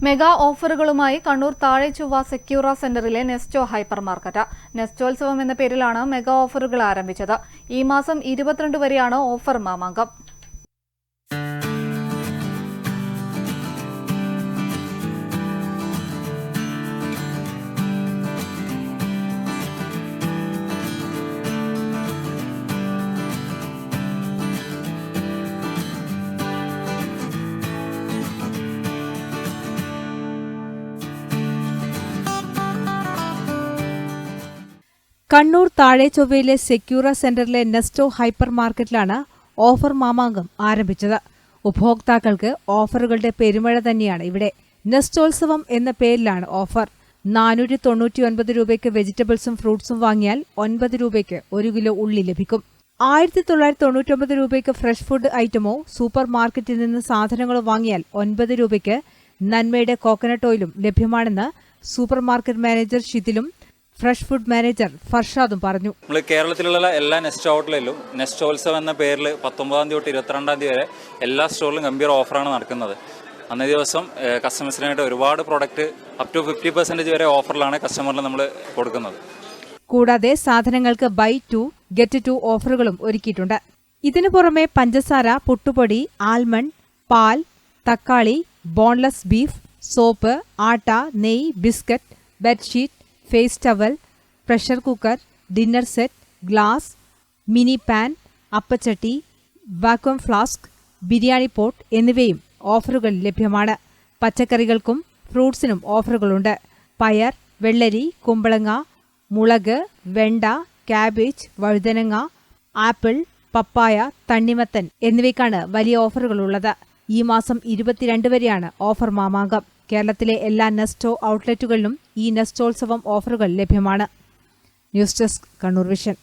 Mega ഓഫറുകളുമായി Kannur Thazhechovva Secura സെന്ററിലെ Nesto hyper market. നെസ്റ്റോത്സവം എന്ന പേരിലാണ് മെഗാ ഓഫറുകൾ ആരംഭിച്ചത്. ഈ മാസം 22 വരെയാണ് ഓഫർ മാമാങ്കം. കണ്ണൂർ താഴെചൊവ്വയിലെ സെക്യൂറ സെന്ററിലെ നെസ്റ്റോ ഹൈപ്പർ മാർക്കറ്റിലാണ് ഓഫർ മാമാങ്കം ആരംഭിച്ചത്. ഉപഭോക്താക്കൾക്ക് ഓഫറുകളുടെ പെരുമഴ തന്നെയാണ് ഇവിടെ. നെസ്റ്റോത്സവം എന്ന പേരിലാണ് ഓഫർ. 499 രൂപയ്ക്ക് വെജിറ്റബിൾസും ഫ്രൂട്ട്സും വാങ്ങിയാൽ 9 രൂപയ്ക്ക് 1 കിലോ ഉള്ളി ലഭിക്കും. 1999 രൂപയ്ക്ക് ഫ്രഷ് ഫുഡ് ഐറ്റമോ സൂപ്പർ മാർക്കറ്റിൽ നിന്ന് സാധനങ്ങളോ വാങ്ങിയാൽ 9 രൂപയ്ക്ക് നന്മയുടെ കോക്കനട്ട് ഓയിലും ലഭ്യമാണെന്ന് സൂപ്പർ മാർക്കറ്റ് മാനേജർ ഷിതിലും ഫ്രഷ് ഫുഡ് മാനേജർ ഫർഷാദും പറഞ്ഞു. നമ്മൾ കേരളത്തിലുള്ള എല്ലാ നെസ്റ്റോ ഔട്ട്ലെറ്റിലും നെസ്റ്റോത്സവം എന്ന പേരിൽ 19 തൊട്ട് 22 വരെ എല്ലാ സ്റ്റോറിലും ഗംഭീര ഓഫറാണ് നടക്കുന്നത്. അന്നേ ദിവസം കസ്റ്റമേഴ്സിനായിട്ട് ഒരുപാട് പ്രോഡക്റ്റ് അപ് ടു 50% വരെ ഓഫറിലാണ് കസ്റ്റമറിന് നമ്മൾ കൊടുക്കുന്നത്. കൂടാതെ സാധനങ്ങൾക്ക് ബൈ 2 ഗെറ്റ് 2 ഓഫറുകളും ഒരുക്കിയിട്ടുണ്ട്. ഇതിനു പുറമെ പഞ്ചസാര, പുട്ടുപൊടി, ആൽമണ്ട്, പാൽ, തക്കാളി, ബോൺലെസ് ബീഫ്, സോപ്പ്, ആട്ട, നെയ്, biscuit, bedsheet, face towel, pressure cooker, dinner set, glass, mini pan, അപ്പച്ചട്ടി, വാക്വം ഫ്ലാസ്ക്, ബിരിയാണി പോട്ട് എന്നിവയും ഓഫറുകൾ ലഭ്യമാണ്. പച്ചക്കറികൾക്കും ഫ്രൂട്ട്സിനും ഓഫറുകളുണ്ട്. പയർ, വെള്ളരി, കുമ്പളങ്ങ, മുളക്, വെണ്ട, കാബേജ്, വഴുതനങ്ങ, ആപ്പിൾ, പപ്പായ, തണ്ണിമത്തൻ എന്നിവയ്ക്കാണ് വലിയ ഓഫറുകളുള്ളത്. ഈ മാസം 22 വരെയാണ് ഓഫർ മാമാങ്കം. കേരളത്തിലെ എല്ലാ നെസ്റ്റോ ഔട്ട്ലെറ്റുകളിലും ഈ നെസ്റ്റോത്സവം ഓഫറുകൾ ലഭ്യമാണ്. News desk, Kannur vision.